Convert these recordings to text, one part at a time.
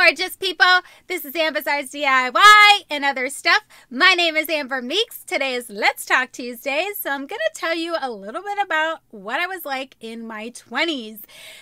gorgeous people. This is Ambizzares DIY and other stuff. My name is Amber Meeks. Today is Let's Talk Tuesdays. So I'm going to tell you a little bit about what I was like in my 20s.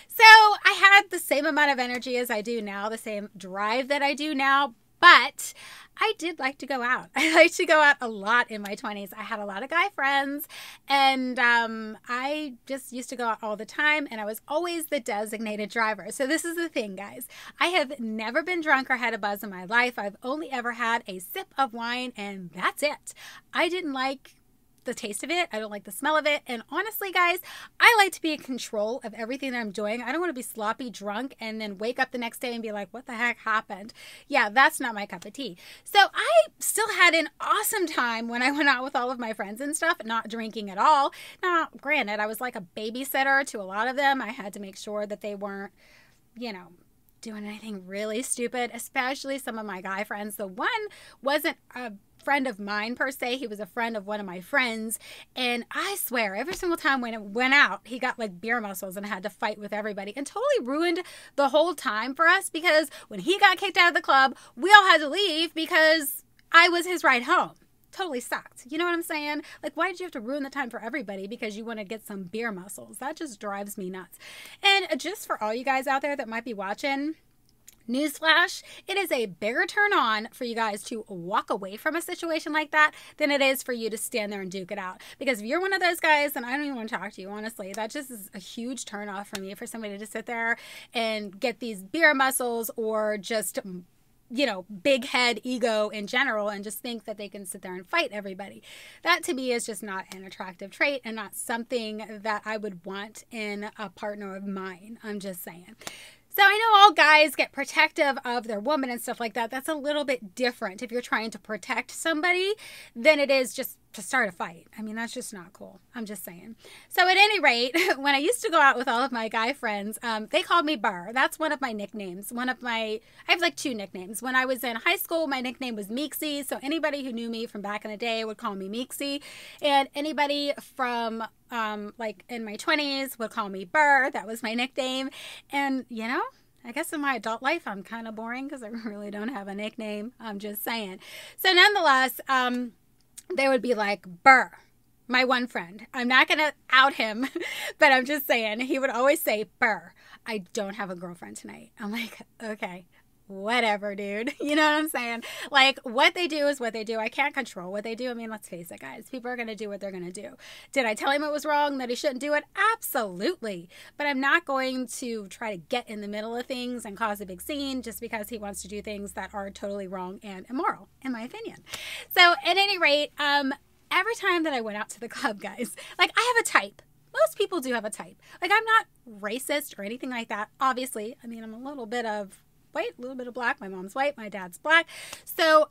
So I had the same amount of energy as I do now, the same drive that I do now, but I did like to go out. I liked to go out a lot in my 20s. I had a lot of guy friends, and I just used to go out all the time, and I was always the designated driver. So this is the thing, guys. I have never been drunk or had a buzz in my life. I've only ever had a sip of wine, and that's it. I didn't like the taste of it. I don't like the smell of it. And honestly, guys, I like to be in control of everything that I'm doing. I don't want to be sloppy drunk and then wake up the next day and be like, what the heck happened? Yeah, that's not my cup of tea. So I still had an awesome time when I went out with all of my friends and stuff, not drinking at all. Now, granted, I was like a babysitter to a lot of them. I had to make sure that they weren't, doing anything really stupid, especially some of my guy friends. The one wasn't a friend of mine per se. He was a friend of one of my friends, and I swear every single time when it went out, he got like beer muscles and had to fight with everybody and totally ruined the whole time for us, because when he got kicked out of the club, we all had to leave because I was his ride home. Totally sucked. You know what I'm saying? Like, why did you have to ruin the time for everybody because you want to get some beer muscles? That just drives me nuts. And just for all you guys out there that might be watching, newsflash, it is a bigger turn on for you guys to walk away from a situation like that than it is for you to stand there and duke it out. Because if you're one of those guys, then I don't even want to talk to you, honestly. That just is a huge turn off for me, for somebody to sit there and get these beer muscles or just, big head ego in general and just think that they can sit there and fight everybody. That to me is just not an attractive trait and not something that I would want in a partner of mine. I'm just saying. So I know all guys get protective of their woman and stuff like that. That's a little bit different if you're trying to protect somebody than it is just to start a fight. I mean, that's just not cool. I'm just saying. So at any rate, when I used to go out with all of my guy friends, they called me Burr. That's one of my nicknames. I have like two nicknames. When I was in high school, my nickname was Meeksy. So anybody who knew me from back in the day would call me Meeksy. And anybody from like in my 20s would call me Burr. That was my nickname. And I guess in my adult life, I'm kind of boring because I really don't have a nickname. I'm just saying. So nonetheless, they would be like, Burr, my one friend. I'm not going to out him, but I'm just saying, he would always say, Burr, I don't have a girlfriend tonight. I'm like, okay, whatever, dude. You know what I'm saying? Like, what they do is what they do. I can't control what they do. I mean, let's face it, guys. People are going to do what they're going to do. Did I tell him it was wrong, that he shouldn't do it? Absolutely. But I'm not going to try to get in the middle of things and cause a big scene just because he wants to do things that are totally wrong and immoral, in my opinion. So, at any rate, every time that I went out to the club, guys, like, I have a type. Most people do have a type. Like, I'm not racist or anything like that. Obviously, I mean, I'm a little bit of white, a little bit of black. My mom's white, my dad's black. So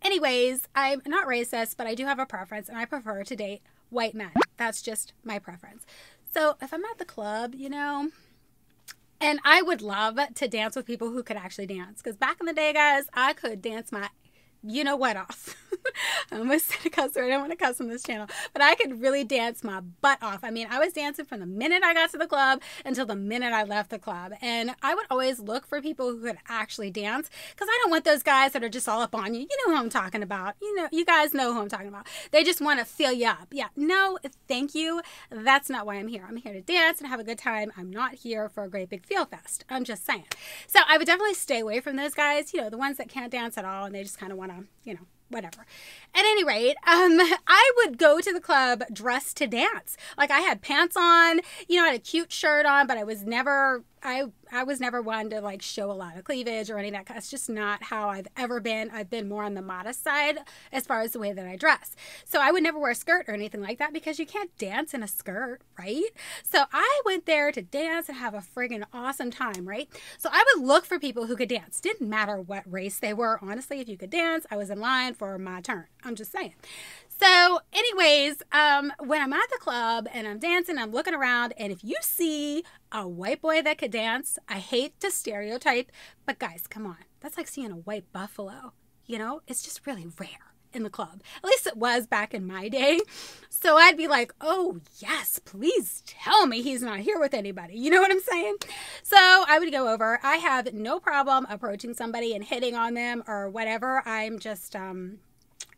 anyways, I'm not racist, but I do have a preference, and I prefer to date white men. That's just my preference. So if I'm at the club, and I would love to dance with people who could actually dance, because back in the day, guys, I could dance my what off. I almost said a cuss word. I don't want to cuss on this channel, but I could really dance my butt off. I mean, I was dancing from the minute I got to the club until the minute I left the club. And I would always look for people who could actually dance, because I don't want those guys that are just all up on you. You know who I'm talking about. You guys know who I'm talking about. They just want to fill you up. Yeah, no, thank you. That's not why I'm here. I'm here to dance and have a good time. I'm not here for a great big feel fest. I'm just saying. So I would definitely stay away from those guys, the ones that can't dance at all and they just kind of want to, whatever. At any rate, I would go to the club dressed to dance. Like, I had pants on, I had a cute shirt on, but I was never one to like show a lot of cleavage or any of that. That's just not how I've ever been. I've been more on the modest side as far as the way that I dress. So I would never wear a skirt or anything like that, because you can't dance in a skirt, right? So I went there to dance and have a friggin' awesome time, right? So I would look for people who could dance. Didn't matter what race they were. Honestly, if you could dance, I was in line for my turn. I'm just saying. So anyways, when I'm at the club and I'm dancing, I'm looking around, and if you see a white boy that could dance, I hate to stereotype, but guys, come on. That's like seeing a white buffalo. It's just really rare. in the club. At least it was back in my day. So I'd be like, oh, yes, please tell me he's not here with anybody. You know what I'm saying? So I would go over. I have no problem approaching somebody and hitting on them or whatever. I'm just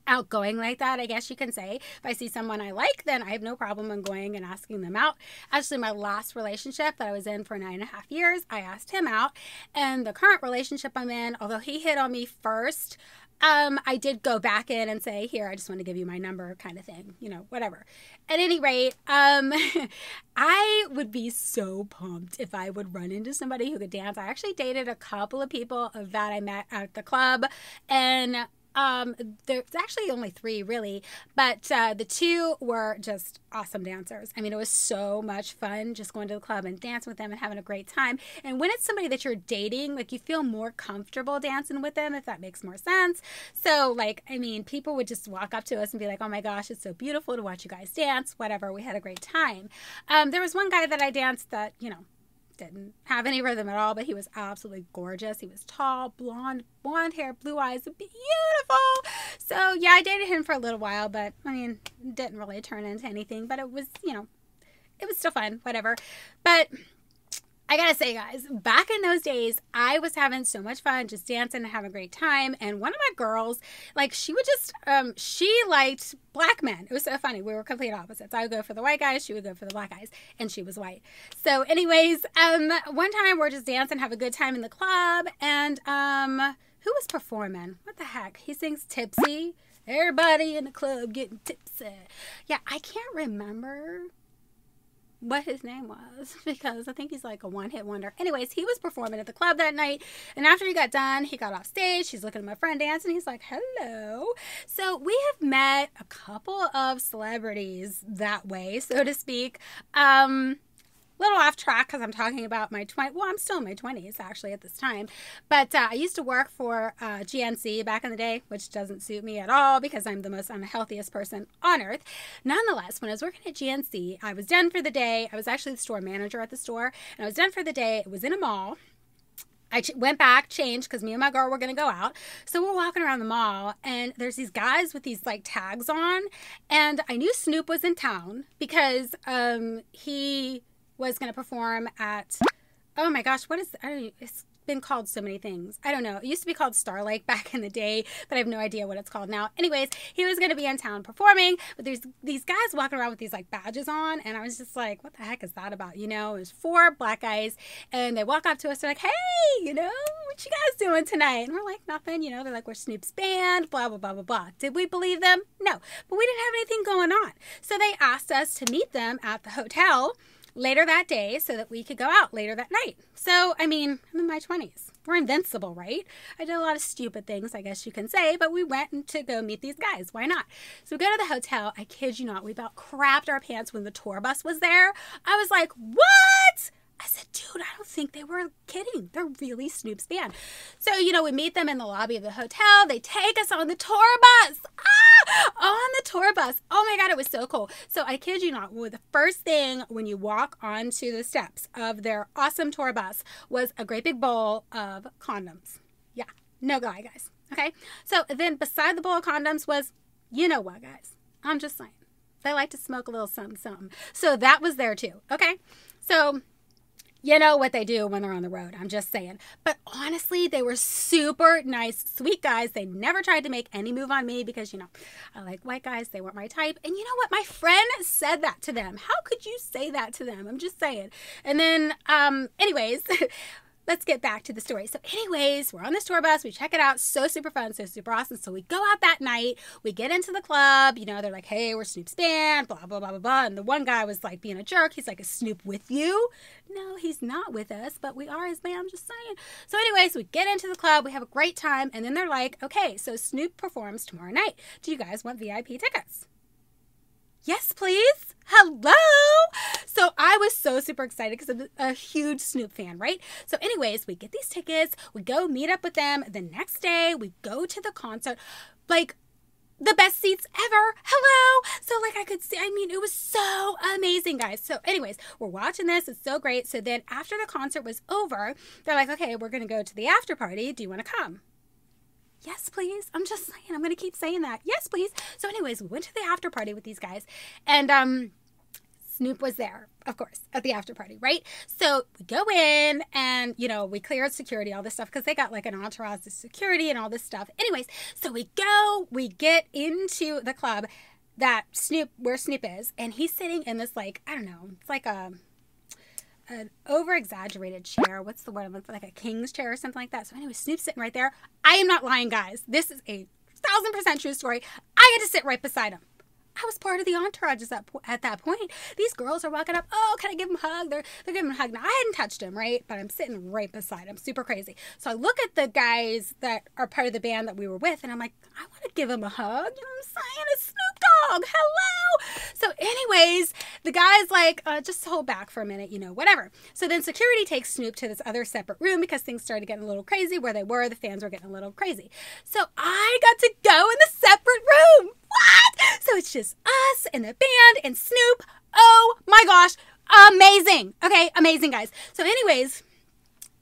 outgoing like that, I guess you can say. If I see someone I like, then I have no problem in going and asking them out. Actually, my last relationship that I was in for 9.5 years, I asked him out. And the current relationship I'm in, although he hit on me first, I did go back in and say, here, I just want to give you my number kind of thing, you know, whatever. At any rate, I would be so pumped if I would run into somebody who could dance. I actually dated a couple of people that I met at the club, and there's actually only 3 really, but the 2 were just awesome dancers. I mean, it was so much fun just going to the club and dancing with them and having a great time. And when it's somebody that you're dating, like, you feel more comfortable dancing with them, if that makes more sense. So, like, I mean, people would just walk up to us and be like, oh my gosh, it's so beautiful to watch you guys dance, whatever. We had a great time. There was one guy that I danced that, you know, didn't have any rhythm at all, but he was absolutely gorgeous. He was tall, blonde hair, blue eyes, beautiful. So yeah, I dated him for a little while, but I mean, didn't really turn into anything, but it was, you know, it was still fun, whatever. But I gotta say, guys, back in those days, I was having so much fun just dancing and having a great time. And one of my girls, like, she would just, she liked black men. It was so funny. We were complete opposites. I would go for the white guys. She would go for the black guys. And she was white. So anyways, one time we're just dancing, have a good time in the club. And who was performing? What the heck? He sings Tipsy. Everybody in the club getting tipsy. Yeah, I can't remember what his name was, because I think he's like a one-hit wonder. Anyways, he was performing at the club that night, and after he got done, he got off stage. He's looking at my friend dancing. He's like, hello. So we have met a couple of celebrities that way, so to speak. Little off track because I'm talking about my I'm still in my 20s actually at this time, but I used to work for GNC back in the day, which doesn't suit me at all because I'm the most unhealthiest person on earth. Nonetheless, when I was working at GNC, I was done for the day. I was actually the store manager at the store, and I was done for the day. It was in a mall. I went back, changed, because me and my girl were going to go out. So we're walking around the mall, and there's these guys with these, like, tags on. And I knew Snoop was in town because he was going to perform at, oh my gosh, what is, I don't know, it's been called so many things. I don't know. It used to be called Starlight back in the day, but I have no idea what it's called now. Anyways, he was going to be in town performing, but there's these guys walking around with these like badges on, and I was just like, what the heck is that about? You know, it was 4 black guys, and they walk up to us, they're like, hey, you know, what you guys doing tonight? And we're like, nothing, you know, they're like, we're Snoop's band, blah, blah, blah, blah, blah. Did we believe them? No, but we didn't have anything going on. So they asked us to meet them at the hotel later that day so that we could go out later that night. So, I mean, I'm in my 20s. We're invincible, right? I did a lot of stupid things, I guess you can say, but we went to go meet these guys. Why not? So we go to the hotel. I kid you not, we about crapped our pants when the tour bus was there. I was like, what? I said, dude, I don't think they were kidding. They're really Snoop's band. So, you know, we meet them in the lobby of the hotel. They take us on the tour bus. On the tour bus. Oh my God, it was so cool. So I kid you not, well, the first thing when you walk onto the steps of their awesome tour bus was a great big bowl of condoms. Yeah, no lie, guys. Okay. So then beside the bowl of condoms was, you know what, guys? I'm just saying. They like to smoke a little something, something. So that was there too. Okay. So you know what they do when they're on the road. I'm just saying. But honestly, they were super nice, sweet guys. They never tried to make any move on me because, you know, I like white guys. They weren't my type. And you know what? My friend said that to them. How could you say that to them? I'm just saying. And then, anyways, let's get back to the story. So anyways, we're on this tour bus. We check it out. So super fun. So super awesome. So we go out that night. We get into the club. You know, they're like, hey, we're Snoop's band, blah, blah, blah, blah, blah. And the one guy was like being a jerk. He's like, is Snoop with you? No, he's not with us, but we are his band. I'm just saying. So anyways, we get into the club. We have a great time. And then they're like, okay, so Snoop performs tomorrow night. Do you guys want VIP tickets? Yes, please. Hello. So I was so super excited because I'm a huge Snoop fan, right? So anyways, we get these tickets. We go meet up with them. The next day, we go to the concert. Like, the best seats ever. Hello. So like I could see, I mean, it was so amazing, guys. So anyways, we're watching this. It's so great. So then after the concert was over, they're like, okay, we're going to go to the after party. Do you want to come? Yes, please. I'm just saying. I'm going to keep saying that. Yes, please. So anyways, we went to the after party with these guys. And Snoop was there, of course, at the after party, right? So we go in and, you know, we clear security, all this stuff, because they got like an entourage of security and all this stuff. Anyways, so we get into the club where Snoop is, and he's sitting in this, like, I don't know, it's like an over-exaggerated chair. What's the word? Like a king's chair or something like that. So anyway, Snoop's sitting right there. I am not lying, guys. This is a 1,000% true story. I had to sit right beside him. I was part of the entourage at that point. These girls are walking up. Oh, can I give him a hug? They're giving him a hug. Now, I hadn't touched him, right? But I'm sitting right beside him. Super crazy. So I look at the guys that are part of the band that we were with, and I'm like, I want to give him a hug. You know what I'm saying? It's Snoop Dogg. Hello. So anyways, the guy's like, just hold back for a minute, you know, whatever. So then security takes Snoop to this other separate room because things started getting a little crazy where they were. The fans were getting a little crazy. So I got to go in the separate room. What? So it's just us and the band and Snoop. Oh my gosh. Amazing. Okay. Amazing, guys. So anyways,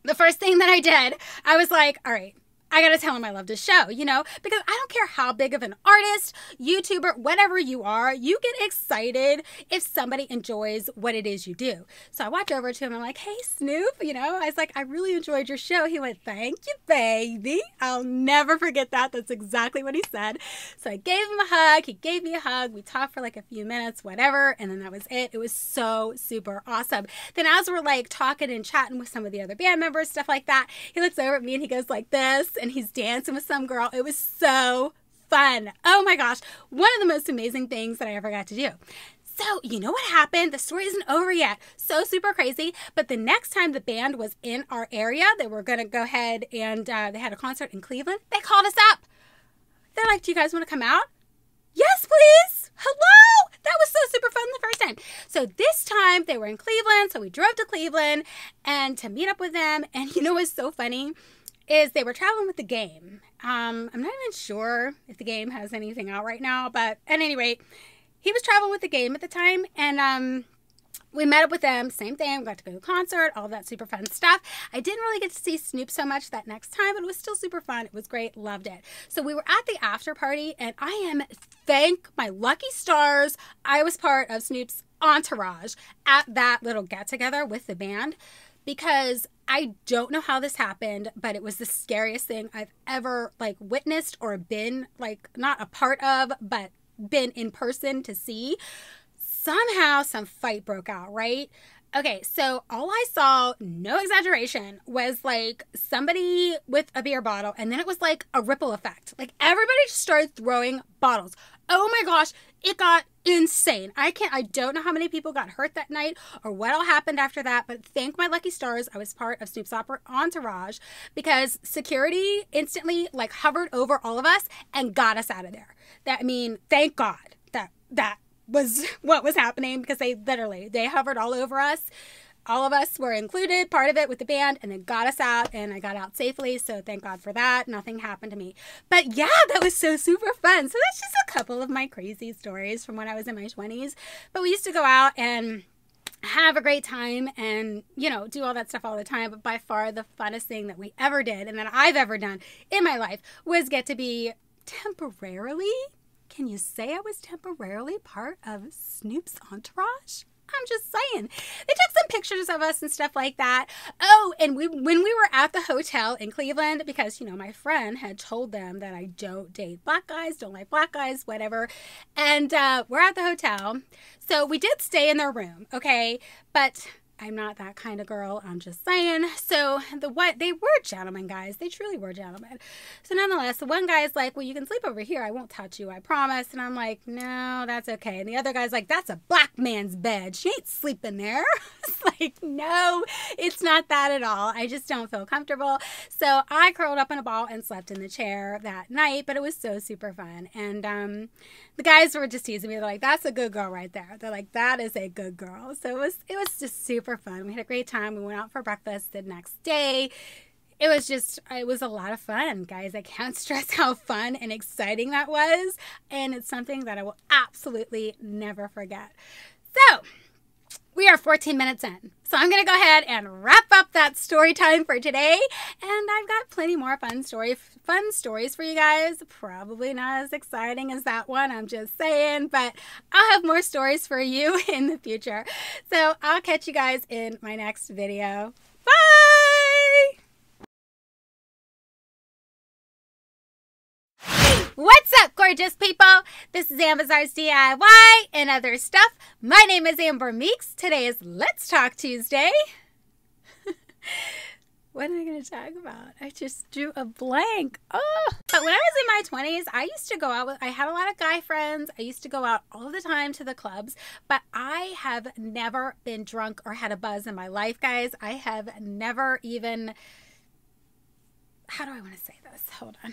the first thing that I did, I was like, all right, I got to tell him I loved his show, you know, because I don't care how big of an artist, YouTuber, whatever you are, you get excited if somebody enjoys what it is you do. So I walked over to him. I'm like, hey, Snoop, you know, I was like, I really enjoyed your show. He went, thank you, baby. I'll never forget that. That's exactly what he said. So I gave him a hug. He gave me a hug. We talked for like a few minutes, whatever. And then that was it. It was so super awesome. Then as we're like talking and chatting with some of the other band members, stuff like that, he looks over at me and he goes like this. And he's dancing with some girl. It was so fun. Oh my gosh. One of the most amazing things that I ever got to do. So, you know what happened? The story isn't over yet. So super crazy. But the next time the band was in our area, they were going to go ahead and they had a concert in Cleveland. They called us up. They're like, do you guys want to come out? Yes, please. Hello. That was so super fun the first time. So this time they were in Cleveland. So we drove to Cleveland and to meet up with them. And you know what's so funny? Is they were traveling with the Game. I'm not even sure if the Game has anything out right now, but at any rate, he was traveling with the Game at the time, and we met up with them, same thing, got to go to a concert, all that super fun stuff. I didn't really get to see Snoop so much that next time, but it was still super fun. It was great, loved it. So we were at the after party, and I am, thank my lucky stars, I was part of Snoop's entourage at that little get-together with the band, because I don't know how this happened, but it was the scariest thing I've ever like witnessed or been like not a part of, but been in person to see. Somehow some fight broke out, right? Okay, so all I saw, no exaggeration, was like somebody with a beer bottle, and then it was like a ripple effect. Like everybody just started throwing bottles. Oh my gosh, it got insane. I don't know how many people got hurt that night or what all happened after that, but thank my lucky stars, I was part of Snoop's entourage because security instantly like hovered over all of us and got us out of there. Thank God that was what was happening because they hovered all over us. All of us were included, part of it with the band, and then got us out, and I got out safely, so thank God for that. Nothing happened to me. But yeah, that was so super fun. So that's just a couple of my crazy stories from when I was in my 20s. But we used to go out and have a great time and, you know, do all that stuff all the time. But by far the funnest thing that we ever did and that I've ever done in my life was get to be temporarily, can you say I was temporarily part of Snoop's entourage? I'm just saying. They took some pictures of us and stuff like that. Oh, and when we were at the hotel in Cleveland, because, you know, my friend had told them that I don't date black guys, don't like black guys, whatever. And we're at the hotel. So we did stay in their room, okay? But I'm not that kind of girl. I'm just saying. So they were gentlemen, guys. They truly were gentlemen. So nonetheless, the one guy is like, well, you can sleep over here. I won't touch you. I promise. And I'm like, no, that's okay. And the other guy's like, that's a black man's bed. She ain't sleeping there. It's like, no, it's not that at all. I just don't feel comfortable. So I curled up in a ball and slept in the chair that night, but it was so super fun. And the guys were just teasing me. They're like, that's a good girl right there. They're like, that is a good girl. So it was just super fun. We had a great time. We went out for breakfast the next day. It was a lot of fun, guys. I can't stress how fun and exciting that was. And it's something that I will absolutely never forget. So We are 14 minutes in, so I'm going to go ahead and wrap up that story time for today, and I've got plenty more fun stories for you guys. Probably not as exciting as that one, I'm just saying, but I'll have more stories for you in the future. So I'll catch you guys in my next video. Bye! What's up, gorgeous people? This is Ambizzares DIY and other stuff. My name is Amber Meeks. Today is Let's Talk Tuesday. What am I going to talk about? I just drew a blank. Oh! But when I was in my 20s, I used to go out I had a lot of guy friends. I used to go out all the time to the clubs, but I have never been drunk or had a buzz in my life, guys. I have never even, how do I want to say this? Hold on.